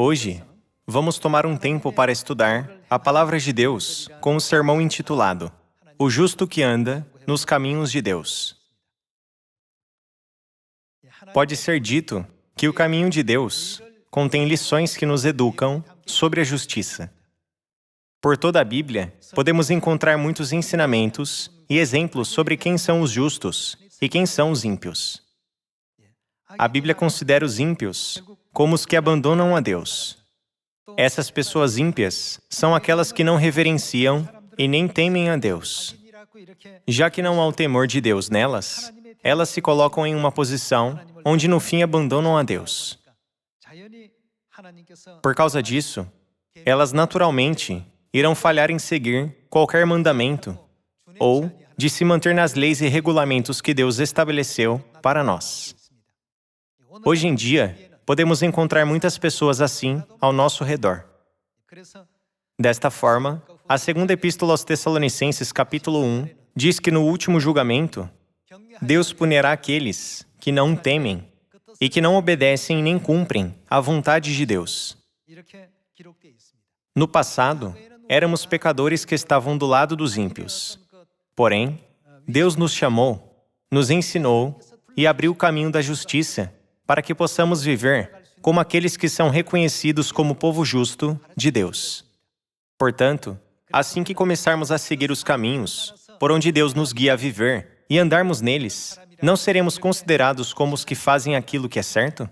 Hoje, vamos tomar um tempo para estudar a Palavra de Deus com o sermão intitulado O Justo que Anda nos Caminhos de Deus. Pode ser dito que o caminho de Deus contém lições que nos educam sobre a justiça. Por toda a Bíblia, podemos encontrar muitos ensinamentos e exemplos sobre quem são os justos e quem são os ímpios. A Bíblia considera os ímpios como os que abandonam a Deus. Essas pessoas ímpias são aquelas que não reverenciam e nem temem a Deus. Já que não há o temor de Deus nelas, elas se colocam em uma posição onde no fim abandonam a Deus. Por causa disso, elas naturalmente irão falhar em seguir qualquer mandamento ou de se manter nas leis e regulamentos que Deus estabeleceu para nós. Hoje em dia, podemos encontrar muitas pessoas assim ao nosso redor. Desta forma, a segunda Epístola aos Tessalonicenses, capítulo 1, diz que no último julgamento, Deus punirá aqueles que não temem e que não obedecem nem cumprem a vontade de Deus. No passado, éramos pecadores que estavam do lado dos ímpios. Porém, Deus nos chamou, nos ensinou e abriu o caminho da justiça para que possamos viver como aqueles que são reconhecidos como povo justo de Deus. Portanto, assim que começarmos a seguir os caminhos por onde Deus nos guia a viver e andarmos neles, não seremos considerados como os que fazem aquilo que é certo?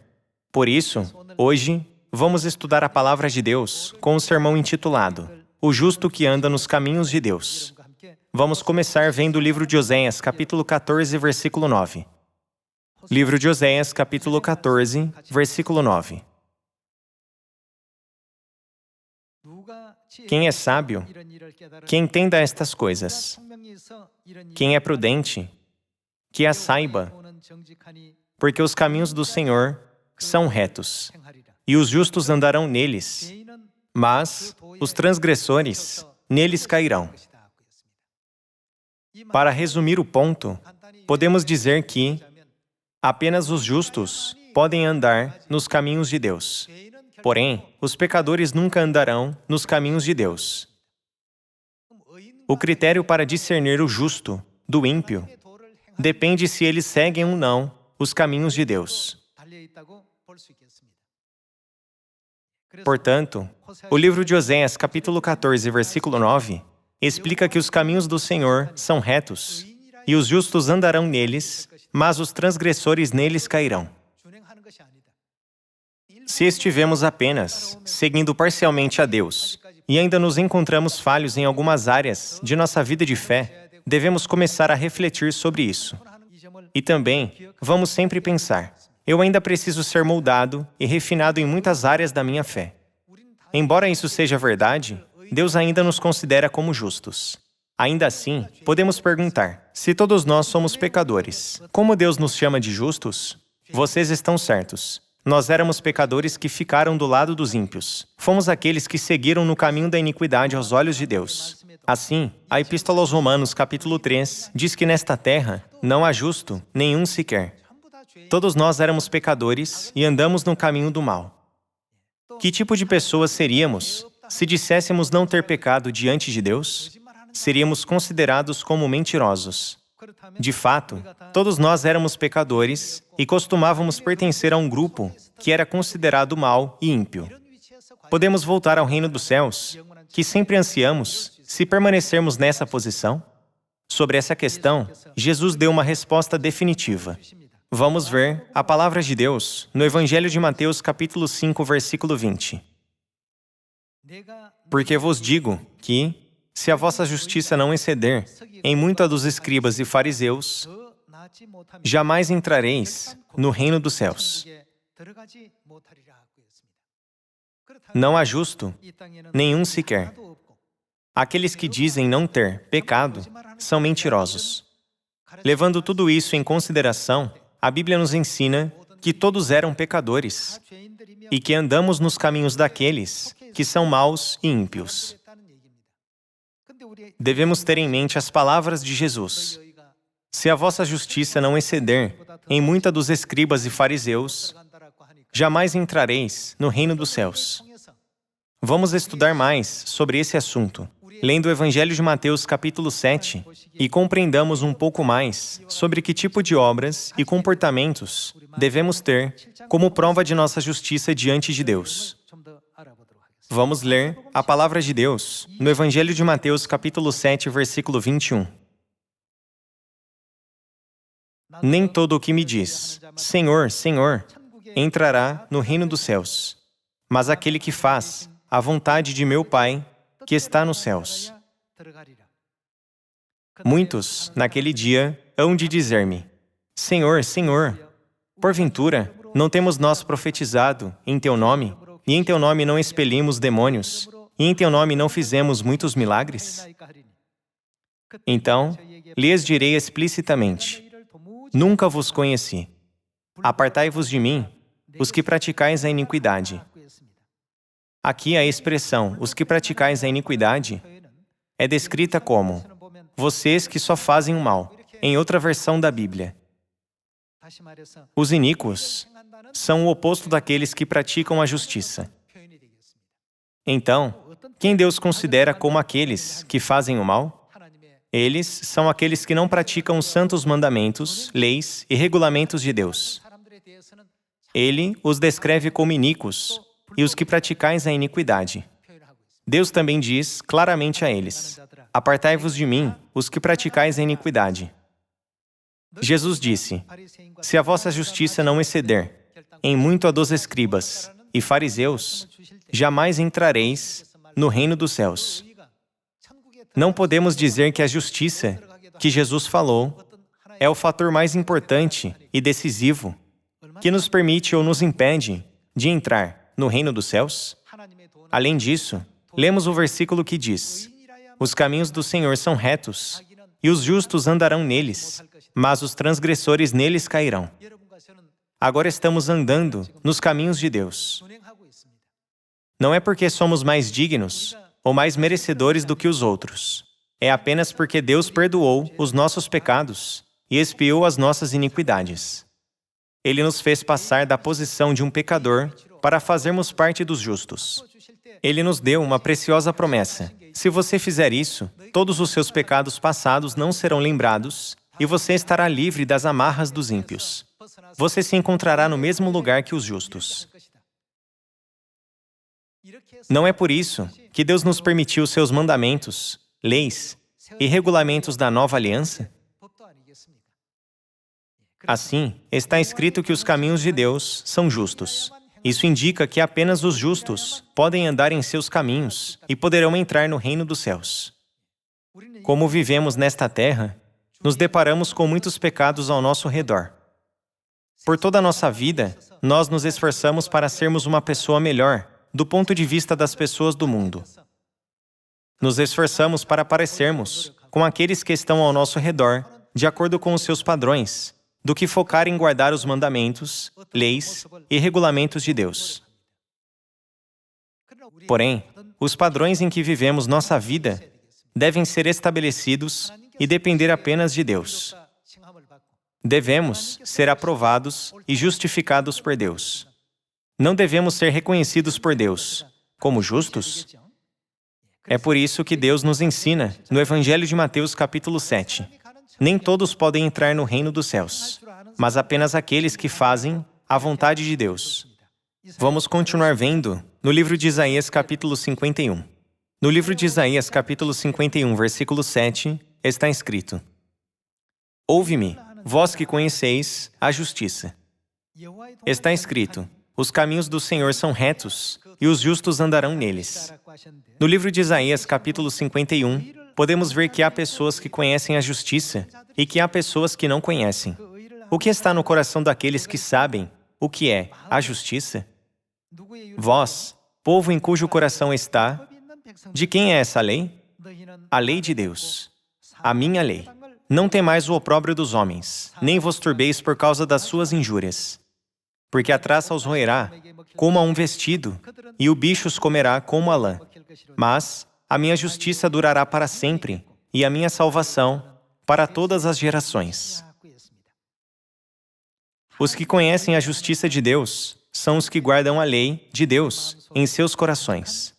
Por isso, hoje, vamos estudar a Palavra de Deus com um sermão intitulado O Justo que Anda nos Caminhos de Deus. Vamos começar vendo o livro de Oséias, capítulo 14, versículo 9. Livro de Oséias, capítulo 14, versículo 9. Quem é sábio, que entenda estas coisas. Quem é prudente, que as saiba, porque os caminhos do Senhor são retos, e os justos andarão neles, mas os transgressores neles cairão. Para resumir o ponto, podemos dizer que apenas os justos podem andar nos caminhos de Deus. Porém, os pecadores nunca andarão nos caminhos de Deus. O critério para discernir o justo do ímpio depende se eles seguem ou não os caminhos de Deus. Portanto, o livro de Oséias, capítulo 14, versículo 9, explica que os caminhos do Senhor são retos, e os justos andarão neles, mas os transgressores neles cairão. Se estivemos apenas seguindo parcialmente a Deus e ainda nos encontramos falhos em algumas áreas de nossa vida de fé, devemos começar a refletir sobre isso. E também, vamos sempre pensar, eu ainda preciso ser moldado e refinado em muitas áreas da minha fé. Embora isso seja verdade, Deus ainda nos considera como justos. Ainda assim, podemos perguntar, se todos nós somos pecadores, como Deus nos chama de justos? Vocês estão certos. Nós éramos pecadores que ficaram do lado dos ímpios. Fomos aqueles que seguiram no caminho da iniquidade aos olhos de Deus. Assim, a Epístola aos Romanos, capítulo 3, diz que nesta terra não há justo, nenhum sequer. Todos nós éramos pecadores e andamos no caminho do mal. Que tipo de pessoas seríamos se disséssemos não ter pecado diante de Deus? Seríamos considerados como mentirosos. De fato, todos nós éramos pecadores e costumávamos pertencer a um grupo que era considerado mau e ímpio. Podemos voltar ao reino dos céus, que sempre ansiamos, se permanecermos nessa posição? Sobre essa questão, Jesus deu uma resposta definitiva. Vamos ver a palavra de Deus no Evangelho de Mateus, capítulo 5, versículo 20. Porque vos digo que, se a vossa justiça não exceder em muito a dos escribas e fariseus, jamais entrareis no reino dos céus. Não há justo, nenhum sequer. Aqueles que dizem não ter pecado são mentirosos. Levando tudo isso em consideração, a Bíblia nos ensina que todos eram pecadores e que andamos nos caminhos daqueles que são maus e ímpios. Devemos ter em mente as palavras de Jesus. Se a vossa justiça não exceder em muita dos escribas e fariseus, jamais entrareis no reino dos céus. Vamos estudar mais sobre esse assunto, lendo o Evangelho de Mateus capítulo 7, e compreendamos um pouco mais sobre que tipo de obras e comportamentos devemos ter como prova de nossa justiça diante de Deus. Vamos ler a palavra de Deus no Evangelho de Mateus capítulo 7, versículo 21. Nem todo o que me diz, Senhor, Senhor, entrará no reino dos céus, mas aquele que faz a vontade de meu Pai, que está nos céus. Muitos, naquele dia, hão de dizer-me, Senhor, Senhor, porventura, não temos nós profetizado em Teu nome, e em Teu nome não expelimos demônios, e em Teu nome não fizemos muitos milagres? Então, lhes direi explicitamente, nunca vos conheci. Apartai-vos de mim, os que praticais a iniquidade. Aqui a expressão, os que praticais a iniquidade, é descrita como, vocês que só fazem o mal, em outra versão da Bíblia. Os iníquos são o oposto daqueles que praticam a justiça. Então, quem Deus considera como aqueles que fazem o mal? Eles são aqueles que não praticam os santos mandamentos, leis e regulamentos de Deus. Ele os descreve como iníquos e os que praticais a iniquidade. Deus também diz claramente a eles, apartai-vos de mim, os que praticais a iniquidade. Jesus disse, se a vossa justiça não exceder em muito a dos escribas e fariseus, jamais entrareis no reino dos céus. Não podemos dizer que a justiça que Jesus falou é o fator mais importante e decisivo que nos permite ou nos impede de entrar no reino dos céus. Além disso, lemos o versículo que diz, os caminhos do Senhor são retos, e os justos andarão neles, mas os transgressores neles cairão. Agora estamos andando nos caminhos de Deus. Não é porque somos mais dignos ou mais merecedores do que os outros. É apenas porque Deus perdoou os nossos pecados e expiou as nossas iniquidades. Ele nos fez passar da posição de um pecador para fazermos parte dos justos. Ele nos deu uma preciosa promessa. Se você fizer isso, todos os seus pecados passados não serão lembrados e você estará livre das amarras dos ímpios. Você se encontrará no mesmo lugar que os justos. Não é por isso que Deus nos permitiu seus mandamentos, leis e regulamentos da nova aliança? Assim, está escrito que os caminhos de Deus são justos. Isso indica que apenas os justos podem andar em seus caminhos e poderão entrar no reino dos céus. Como vivemos nesta terra, nos deparamos com muitos pecados ao nosso redor. Por toda a nossa vida, nós nos esforçamos para sermos uma pessoa melhor, do ponto de vista das pessoas do mundo. Nos esforçamos para parecermos com aqueles que estão ao nosso redor, de acordo com os seus padrões, do que focar em guardar os mandamentos, leis e regulamentos de Deus. Porém, os padrões em que vivemos nossa vida devem ser estabelecidos e depender apenas de Deus. Devemos ser aprovados e justificados por Deus. Não devemos ser reconhecidos por Deus como justos? É por isso que Deus nos ensina no Evangelho de Mateus capítulo 7. Nem todos podem entrar no reino dos céus, mas apenas aqueles que fazem a vontade de Deus. Vamos continuar vendo no livro de Isaías capítulo 51. No livro de Isaías capítulo 51, versículo 7, está escrito, ouve-me, vós que conheceis a justiça. Está escrito, os caminhos do Senhor são retos, e os justos andarão neles. No livro de Isaías, capítulo 51, podemos ver que há pessoas que conhecem a justiça e que há pessoas que não conhecem. O que está no coração daqueles que sabem o que é a justiça? Vós, povo em cujo coração está, de quem é essa lei? A lei de Deus, a minha lei. Não temais o opróbrio dos homens, nem vos turbeis por causa das suas injúrias. Porque a traça os roerá como a um vestido, e o bicho os comerá como a lã. Mas a minha justiça durará para sempre, e a minha salvação para todas as gerações. Os que conhecem a justiça de Deus são os que guardam a lei de Deus em seus corações.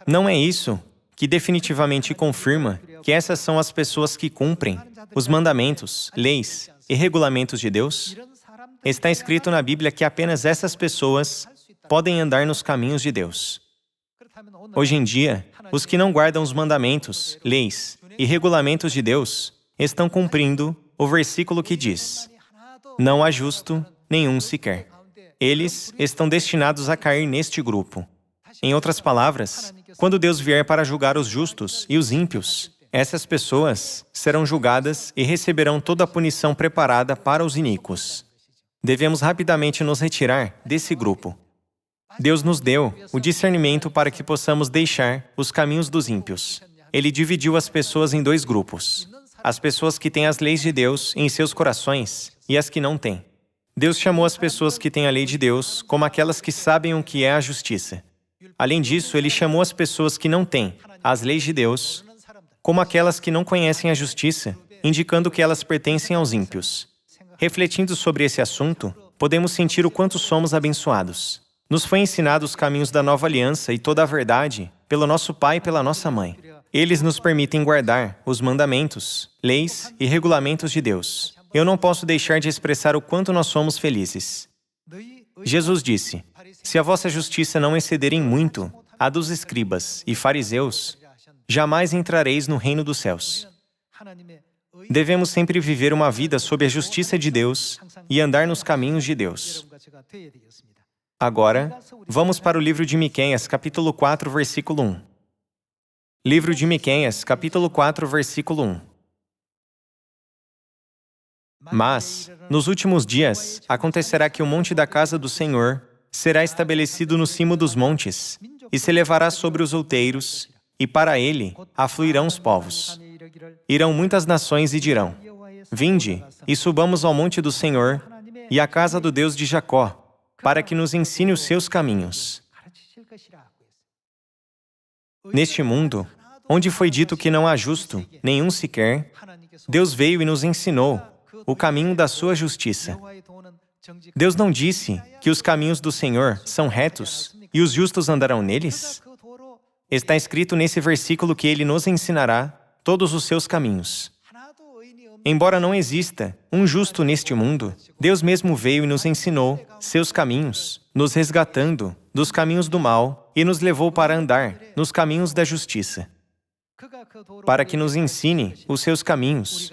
Não é isso que definitivamente confirma que essas são as pessoas que cumprem os mandamentos, leis e regulamentos de Deus? Está escrito na Bíblia que apenas essas pessoas podem andar nos caminhos de Deus. Hoje em dia, os que não guardam os mandamentos, leis e regulamentos de Deus estão cumprindo o versículo que diz: não há justo nenhum sequer. Eles estão destinados a cair neste grupo. Em outras palavras, quando Deus vier para julgar os justos e os ímpios, essas pessoas serão julgadas e receberão toda a punição preparada para os iníquos. Devemos rapidamente nos retirar desse grupo. Deus nos deu o discernimento para que possamos deixar os caminhos dos ímpios. Ele dividiu as pessoas em dois grupos: as pessoas que têm as leis de Deus em seus corações e as que não têm. Deus chamou as pessoas que têm a lei de Deus como aquelas que sabem o que é a justiça. Além disso, Ele chamou as pessoas que não têm as leis de Deus como aquelas que não conhecem a justiça, indicando que elas pertencem aos ímpios. Refletindo sobre esse assunto, podemos sentir o quanto somos abençoados. Nos foi ensinado os caminhos da nova aliança e toda a verdade pelo nosso pai e pela nossa mãe. Eles nos permitem guardar os mandamentos, leis e regulamentos de Deus. Eu não posso deixar de expressar o quanto nós somos felizes. Jesus disse: se a vossa justiça não exceder em muito a dos escribas e fariseus, jamais entrareis no reino dos céus. Devemos sempre viver uma vida sob a justiça de Deus e andar nos caminhos de Deus. Agora, vamos para o livro de Miqueias, capítulo 4, versículo 1. Livro de Miqueias, capítulo 4, versículo 1. Mas, nos últimos dias, acontecerá que o monte da casa do Senhor será estabelecido no cimo dos montes, e se elevará sobre os outeiros, e para ele afluirão os povos. Irão muitas nações e dirão: vinde, e subamos ao monte do Senhor, e à casa do Deus de Jacó, para que nos ensine os seus caminhos. Neste mundo, onde foi dito que não há justo, nenhum sequer, Deus veio e nos ensinou o caminho da sua justiça. Deus não disse que os caminhos do Senhor são retos e os justos andarão neles? Está escrito nesse versículo que Ele nos ensinará todos os seus caminhos. Embora não exista um justo neste mundo, Deus mesmo veio e nos ensinou seus caminhos, nos resgatando dos caminhos do mal e nos levou para andar nos caminhos da justiça. Para que nos ensine os seus caminhos.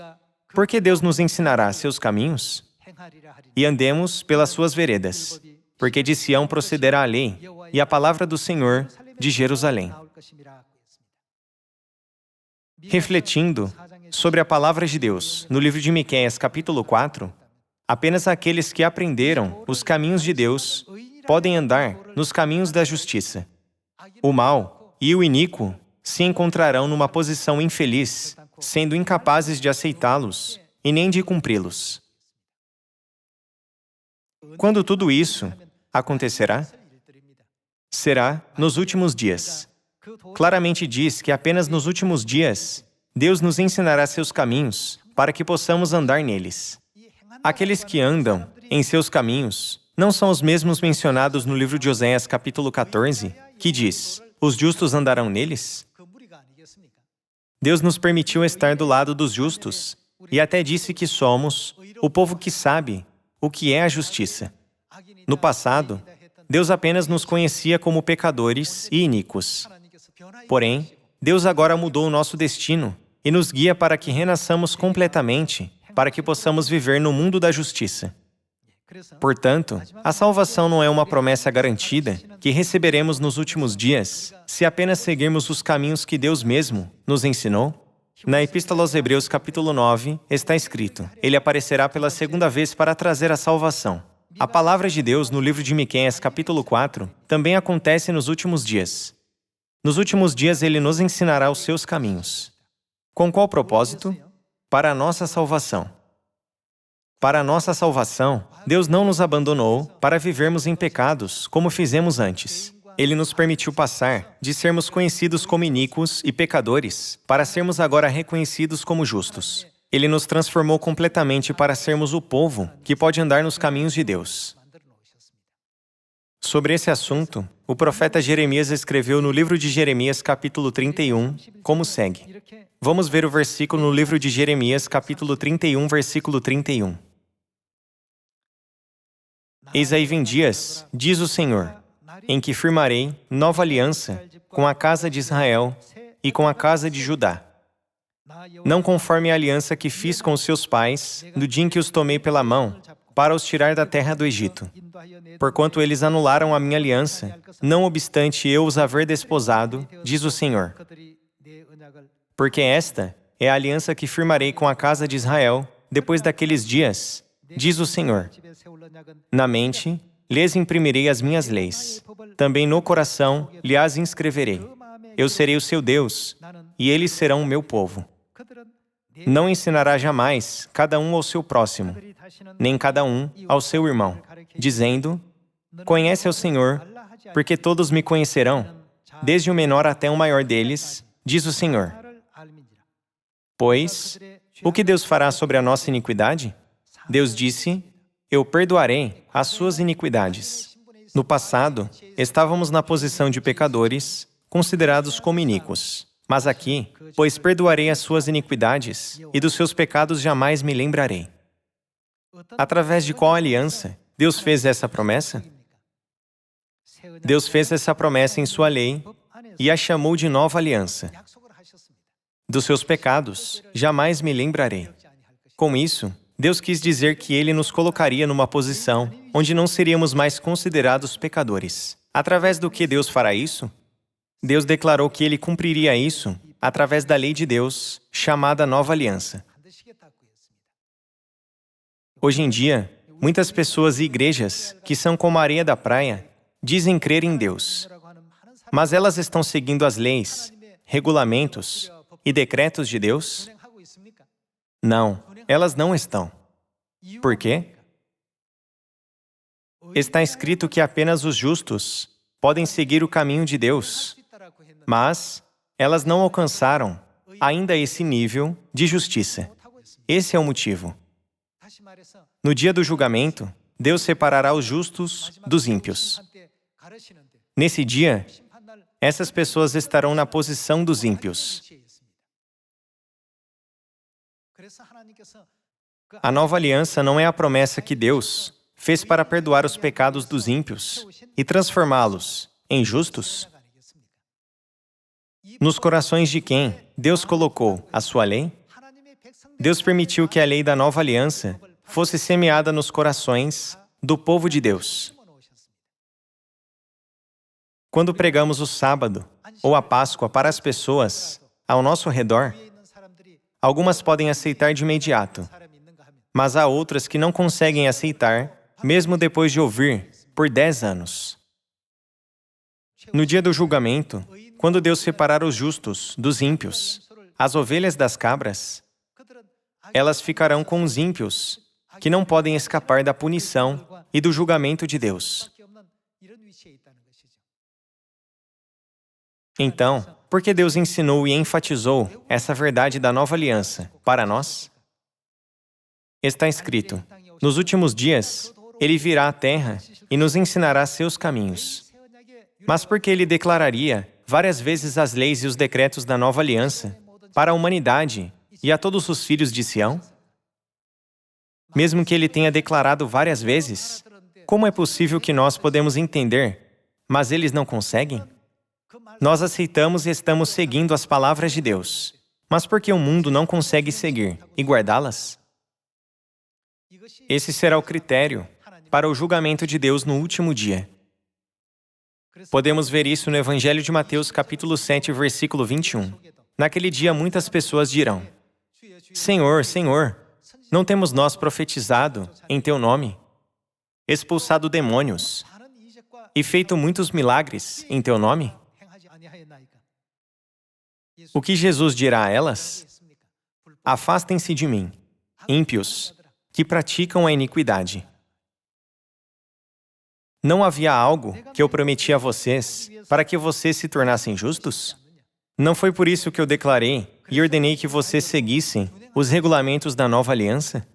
Por que Deus nos ensinará seus caminhos? E andemos pelas suas veredas, porque de Sião procederá a lei e a palavra do Senhor de Jerusalém. Refletindo sobre a palavra de Deus no livro de Miqueias, capítulo 4, apenas aqueles que aprenderam os caminhos de Deus podem andar nos caminhos da justiça. O mau e o iníquo se encontrarão numa posição infeliz, sendo incapazes de aceitá-los e nem de cumpri-los. Quando tudo isso acontecerá? Será nos últimos dias. Claramente diz que apenas nos últimos dias Deus nos ensinará seus caminhos para que possamos andar neles. Aqueles que andam em seus caminhos não são os mesmos mencionados no livro de Oséias, capítulo 14, que diz: os justos andarão neles? Deus nos permitiu estar do lado dos justos e até disse que somos o povo que sabe o que é a justiça. No passado, Deus apenas nos conhecia como pecadores e iníquos. Porém, Deus agora mudou o nosso destino e nos guia para que renasçamos completamente, para que possamos viver no mundo da justiça. Portanto, a salvação não é uma promessa garantida que receberemos nos últimos dias se apenas seguirmos os caminhos que Deus mesmo nos ensinou. Na Epístola aos Hebreus, capítulo 9, está escrito: Ele aparecerá pela segunda vez para trazer a salvação. A palavra de Deus no livro de Miqueias, capítulo 4, também acontece nos últimos dias. Nos últimos dias, Ele nos ensinará os seus caminhos. Com qual propósito? Para a nossa salvação. Para a nossa salvação, Deus não nos abandonou para vivermos em pecados como fizemos antes. Ele nos permitiu passar de sermos conhecidos como iníquos e pecadores para sermos agora reconhecidos como justos. Ele nos transformou completamente para sermos o povo que pode andar nos caminhos de Deus. Sobre esse assunto, o profeta Jeremias escreveu no livro de Jeremias, capítulo 31, como segue. Vamos ver o versículo no livro de Jeremias, capítulo 31, versículo 31. Eis aí vem dias, diz o Senhor, em que firmarei nova aliança com a casa de Israel e com a casa de Judá. Não conforme a aliança que fiz com os seus pais, no dia em que os tomei pela mão, para os tirar da terra do Egito. Porquanto eles anularam a minha aliança, não obstante eu os haver desposado, diz o Senhor. Porque esta é a aliança que firmarei com a casa de Israel, depois daqueles dias, diz o Senhor. Na mente, lhes imprimirei as minhas leis. Também no coração, lhe as inscreverei. Eu serei o seu Deus, e eles serão o meu povo. Não ensinará jamais cada um ao seu próximo, nem cada um ao seu irmão, dizendo, conhece ao Senhor, porque todos me conhecerão, desde o menor até o maior deles, diz o Senhor. Pois, o que Deus fará sobre a nossa iniquidade? Deus disse, eu perdoarei as suas iniquidades. No passado, estávamos na posição de pecadores, considerados como iníquos. Mas aqui, pois perdoarei as suas iniquidades, e dos seus pecados jamais me lembrarei. Através de qual aliança Deus fez essa promessa? Deus fez essa promessa em sua lei e a chamou de nova aliança. Dos seus pecados jamais me lembrarei. Com isso, Deus quis dizer que Ele nos colocaria numa posição onde não seríamos mais considerados pecadores. Através do que Deus fará isso? Deus declarou que Ele cumpriria isso através da lei de Deus, chamada Nova Aliança. Hoje em dia, muitas pessoas e igrejas, que são como a areia da praia, dizem crer em Deus. Mas elas estão seguindo as leis, regulamentos e decretos de Deus? Não, elas não estão. Por quê? Está escrito que apenas os justos podem seguir o caminho de Deus. Mas elas não alcançaram ainda esse nível de justiça. Esse é o motivo. No dia do julgamento, Deus separará os justos dos ímpios. Nesse dia, essas pessoas estarão na posição dos ímpios. A nova aliança não é a promessa que Deus fez para perdoar os pecados dos ímpios e transformá-los em justos? Nos corações de quem Deus colocou a sua lei? Deus permitiu que a lei da nova aliança fosse semeada nos corações do povo de Deus. Quando pregamos o sábado ou a Páscoa para as pessoas ao nosso redor, algumas podem aceitar de imediato, mas há outras que não conseguem aceitar, mesmo depois de ouvir por 10 anos. No dia do julgamento, quando Deus separar os justos dos ímpios, as ovelhas das cabras, elas ficarão com os ímpios, que não podem escapar da punição e do julgamento de Deus. Então, por que Deus ensinou e enfatizou essa verdade da nova aliança para nós? Está escrito, nos últimos dias, Ele virá à terra e nos ensinará seus caminhos. Mas por que Ele declararia várias vezes as leis e os decretos da nova aliança para a humanidade e a todos os filhos de Sião? Mesmo que Ele tenha declarado várias vezes, como é possível que nós podemos entender, mas eles não conseguem? Nós aceitamos e estamos seguindo as palavras de Deus, mas por que o mundo não consegue seguir e guardá-las? Esse será o critério para o julgamento de Deus no último dia. Podemos ver isso no Evangelho de Mateus, capítulo 7, versículo 21. Naquele dia, muitas pessoas dirão, Senhor, Senhor, não temos nós profetizado em Teu nome, expulsado demônios e feito muitos milagres em Teu nome? O que Jesus dirá a elas? Afastem-se de mim, ímpios, que praticam a iniquidade. Não havia algo que eu prometi a vocês para que vocês se tornassem justos? Não foi por isso que eu declarei e ordenei que vocês seguissem os regulamentos da nova aliança?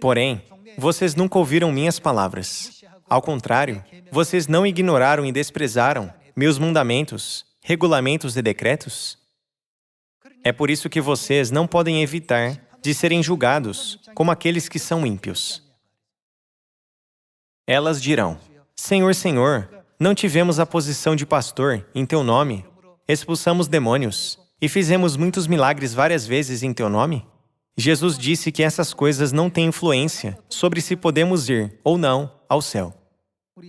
Porém, vocês nunca ouviram minhas palavras. Ao contrário, vocês não ignoraram e desprezaram meus mandamentos, regulamentos e decretos? É por isso que vocês não podem evitar de serem julgados como aqueles que são ímpios. Elas dirão: Senhor, Senhor, não tivemos a posição de pastor em Teu nome, expulsamos demônios e fizemos muitos milagres várias vezes em Teu nome? Jesus disse que essas coisas não têm influência sobre se podemos ir ou não ao céu.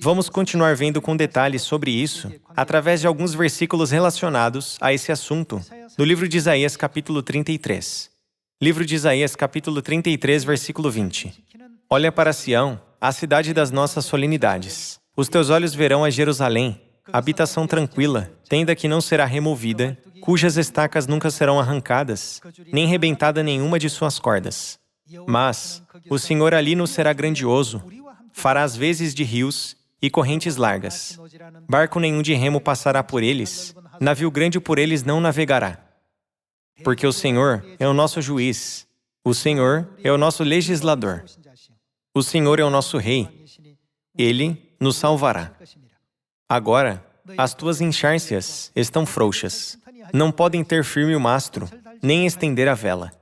Vamos continuar vendo com detalhes sobre isso através de alguns versículos relacionados a esse assunto no livro de Isaías, capítulo 33. Livro de Isaías, capítulo 33, versículo 20. Olha para Sião, a cidade das nossas solenidades. Os teus olhos verão a Jerusalém, habitação tranquila, tenda que não será removida, cujas estacas nunca serão arrancadas, nem rebentada nenhuma de suas cordas. Mas o Senhor ali nos será grandioso, fará as vezes de rios e correntes largas. Barco nenhum de remo passará por eles, navio grande por eles não navegará. Porque o Senhor é o nosso juiz, o Senhor é o nosso legislador, o Senhor é o nosso rei, Ele nos salvará. Agora, as tuas enxárcias estão frouxas, não podem ter firme o mastro, nem estender a vela.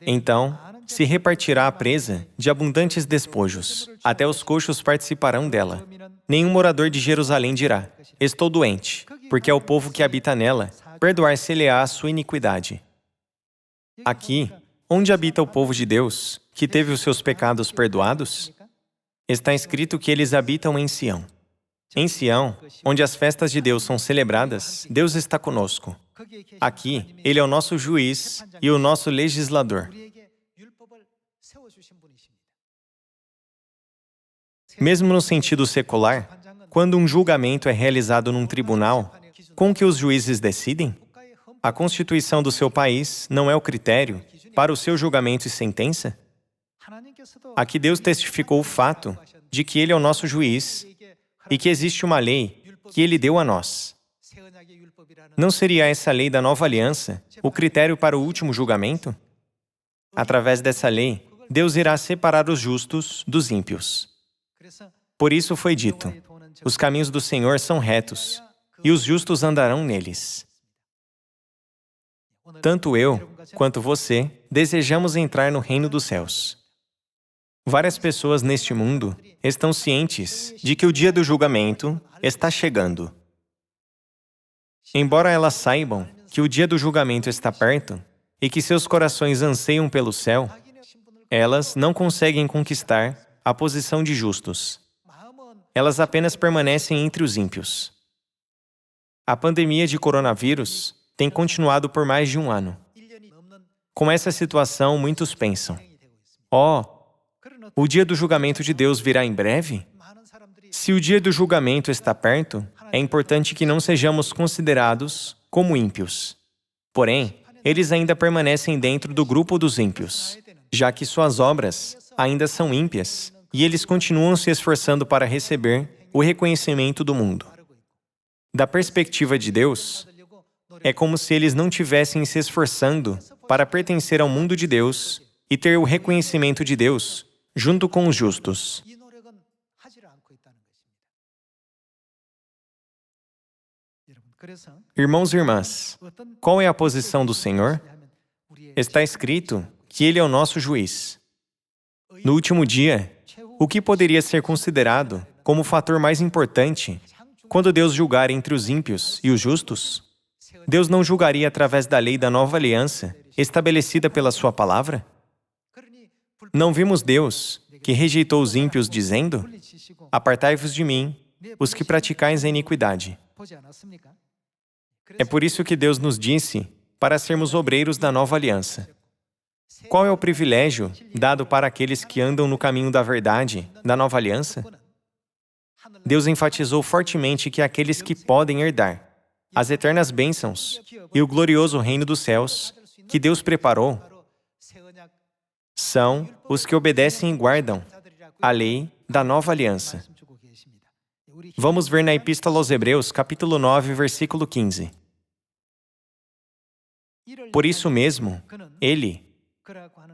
Então, se repartirá a presa de abundantes despojos, até os coxos participarão dela. Nenhum morador de Jerusalém dirá: estou doente, porque é o povo que habita nela, perdoar-se-lhe-á a sua iniquidade. Aqui, onde habita o povo de Deus, que teve os seus pecados perdoados, está escrito que eles habitam em Sião. Em Sião, onde as festas de Deus são celebradas, Deus está conosco. Aqui, Ele é o nosso juiz e o nosso legislador. Mesmo no sentido secular, quando um julgamento é realizado num tribunal, com que os juízes decidem? A Constituição do seu país não é o critério para o seu julgamento e sentença? Aqui Deus testificou o fato de que Ele é o nosso juiz e que existe uma lei que Ele deu a nós. Não seria essa lei da nova aliança o critério para o último julgamento? Através dessa lei, Deus irá separar os justos dos ímpios. Por isso foi dito: os caminhos do Senhor são retos, e os justos andarão neles. Tanto eu, quanto você, desejamos entrar no reino dos céus. Várias pessoas neste mundo estão cientes de que o dia do julgamento está chegando. Embora elas saibam que o dia do julgamento está perto e que seus corações anseiam pelo céu, elas não conseguem conquistar a posição de justos. Elas apenas permanecem entre os ímpios. A pandemia de coronavírus tem continuado por mais de um ano. Com essa situação, muitos pensam: o dia do julgamento de Deus virá em breve? Se o dia do julgamento está perto, é importante que não sejamos considerados como ímpios. Porém, eles ainda permanecem dentro do grupo dos ímpios, já que suas obras ainda são ímpias e eles continuam se esforçando para receber o reconhecimento do mundo. Da perspectiva de Deus, é como se eles não tivessem se esforçando para pertencer ao mundo de Deus e ter o reconhecimento de Deus junto com os justos. Irmãos e irmãs, qual é a posição do Senhor? Está escrito que Ele é o nosso juiz. No último dia, o que poderia ser considerado como o fator mais importante quando Deus julgar entre os ímpios e os justos? Deus não julgaria através da lei da nova aliança, estabelecida pela sua palavra? Não vimos Deus, que rejeitou os ímpios, dizendo: apartai-vos de mim, os que praticais a iniquidade. É por isso que Deus nos disse para sermos obreiros da nova aliança. Qual é o privilégio dado para aqueles que andam no caminho da verdade, da nova aliança? Deus enfatizou fortemente que aqueles que podem herdar as eternas bênçãos e o glorioso reino dos céus que Deus preparou são os que obedecem e guardam a lei da nova aliança. Vamos ver na Epístola aos Hebreus, capítulo 9, versículo 15. Por isso mesmo, Ele,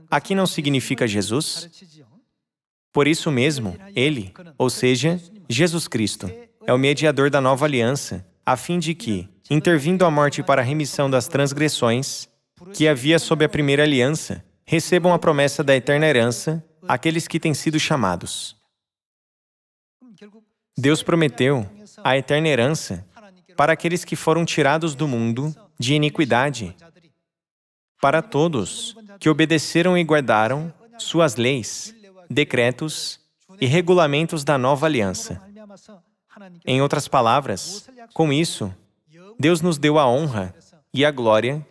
aqui não significa Jesus, Por isso mesmo, Ele, ou seja, Jesus Cristo, é o mediador da nova aliança, a fim de que, intervindo a morte para a remissão das transgressões que havia sob a primeira aliança, recebam a promessa da eterna herança aqueles que têm sido chamados. Deus prometeu a eterna herança para aqueles que foram tirados do mundo de iniquidade, para todos que obedeceram e guardaram suas leis, decretos e regulamentos da nova aliança. Em outras palavras, com isso, Deus nos deu a honra e a glória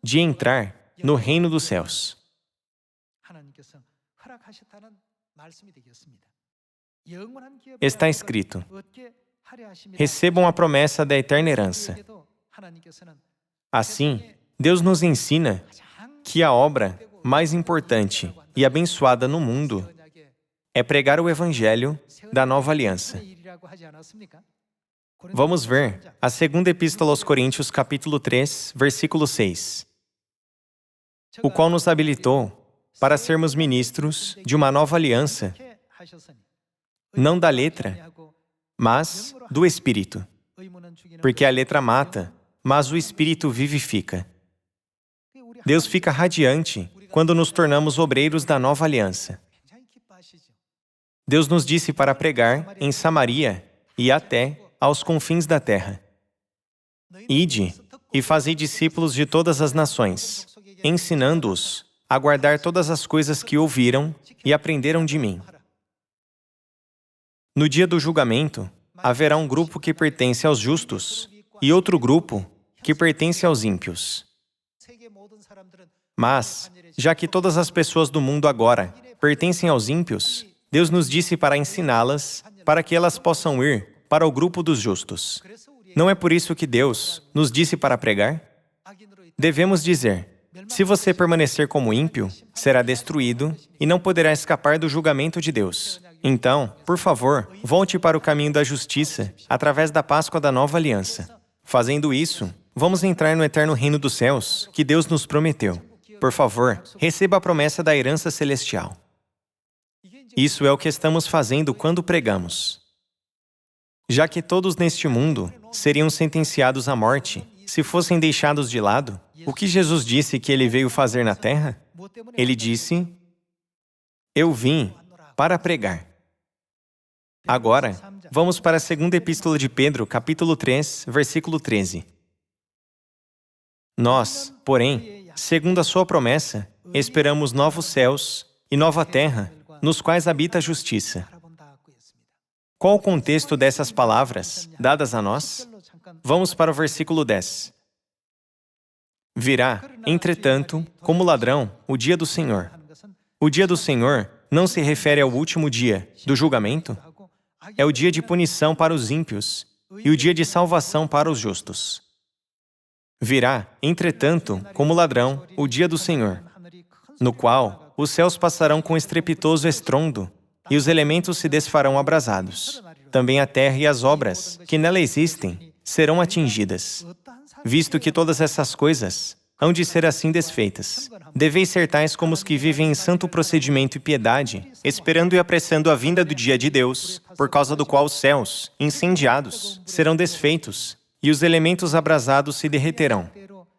de entrar no reino dos céus. Está escrito: recebam a promessa da eterna herança. Assim, Deus nos ensina que a obra mais importante e abençoada no mundo é pregar o Evangelho da nova aliança. Vamos ver a segunda epístola aos Coríntios, capítulo 3, versículo 6. O qual nos habilitou para sermos ministros de uma nova aliança, não da letra, mas do Espírito. Porque a letra mata, mas o Espírito vivifica. Deus fica radiante quando nos tornamos obreiros da nova aliança. Deus nos disse para pregar em Samaria e até aos confins da terra. Ide e fazei discípulos de todas as nações, ensinando-os a guardar todas as coisas que ouviram e aprenderam de mim. No dia do julgamento, haverá um grupo que pertence aos justos e outro grupo que pertence aos ímpios. Mas, já que todas as pessoas do mundo agora pertencem aos ímpios, Deus nos disse para ensiná-las, para que elas possam ir para o grupo dos justos. Não é por isso que Deus nos disse para pregar? Devemos dizer: se você permanecer como ímpio, será destruído e não poderá escapar do julgamento de Deus. Então, por favor, volte para o caminho da justiça através da Páscoa da Nova Aliança. Fazendo isso, vamos entrar no eterno reino dos céus que Deus nos prometeu. Por favor, receba a promessa da herança celestial. Isso é o que estamos fazendo quando pregamos. Já que todos neste mundo seriam sentenciados à morte se fossem deixados de lado, o que Jesus disse que Ele veio fazer na terra? Ele disse: eu vim para pregar. Agora, vamos para a segunda epístola de Pedro, capítulo 3, versículo 13. Nós, porém, segundo a sua promessa, esperamos novos céus e nova terra, nos quais habita a justiça. Qual o contexto dessas palavras dadas a nós? Vamos para o versículo 10. Virá, entretanto, como ladrão, o dia do Senhor. O dia do Senhor não se refere ao último dia do julgamento? É o dia de punição para os ímpios e o dia de salvação para os justos. Virá, entretanto, como ladrão, o dia do Senhor, no qual os céus passarão com estrepitoso estrondo e os elementos se desfarão abrasados. Também a terra e as obras que nela existem serão atingidas. Visto que todas essas coisas hão de ser assim desfeitas, deveis ser tais como os que vivem em santo procedimento e piedade, esperando e apressando a vinda do dia de Deus, por causa do qual os céus, incendiados, serão desfeitos, e os elementos abrasados se derreterão.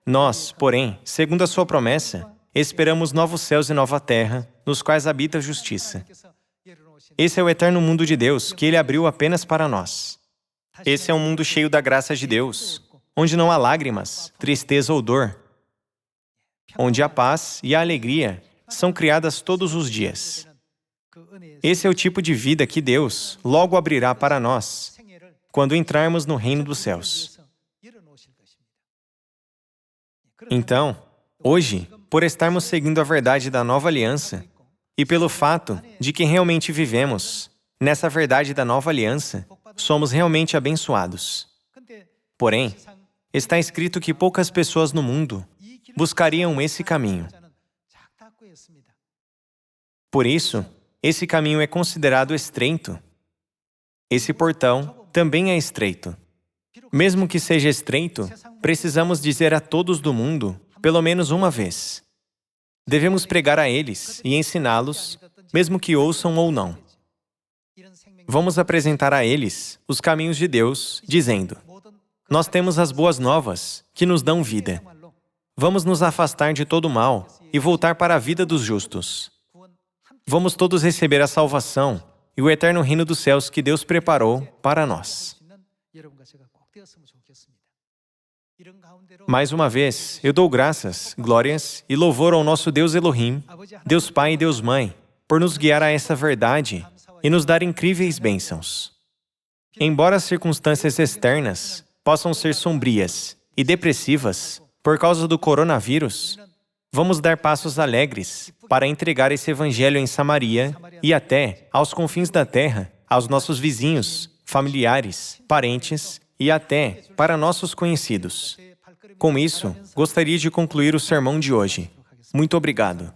Nós, porém, segundo a sua promessa, esperamos novos céus e nova terra, nos quais habita a justiça. Esse é o eterno mundo de Deus, que Ele abriu apenas para nós. Esse é um mundo cheio da graça de Deus, onde não há lágrimas, tristeza ou dor, onde a paz e a alegria são criadas todos os dias. Esse é o tipo de vida que Deus logo abrirá para nós, quando entrarmos no reino dos céus. Então, hoje, por estarmos seguindo a verdade da nova aliança, e pelo fato de que realmente vivemos nessa verdade da nova aliança, somos realmente abençoados. Porém, está escrito que poucas pessoas no mundo buscariam esse caminho. Por isso, esse caminho é considerado estreito. Esse portão também é estreito. Mesmo que seja estreito, precisamos dizer a todos do mundo, pelo menos uma vez. Devemos pregar a eles e ensiná-los mesmo que ouçam ou não. Vamos apresentar a eles os caminhos de Deus, dizendo: nós temos as boas novas, que nos dão vida. Vamos nos afastar de todo o mal e voltar para a vida dos justos. Vamos todos receber a salvação e o eterno reino dos céus que Deus preparou para nós. Mais uma vez, eu dou graças, glórias e louvor ao nosso Deus Elohim, Deus Pai e Deus Mãe, por nos guiar a essa verdade e nos dar incríveis bênçãos. Embora as circunstâncias externas possam ser sombrias e depressivas por causa do coronavírus, vamos dar passos alegres para entregar esse evangelho em Samaria e até aos confins da terra, aos nossos vizinhos, familiares, parentes e até para nossos conhecidos. Com isso, gostaria de concluir o sermão de hoje. Muito obrigado.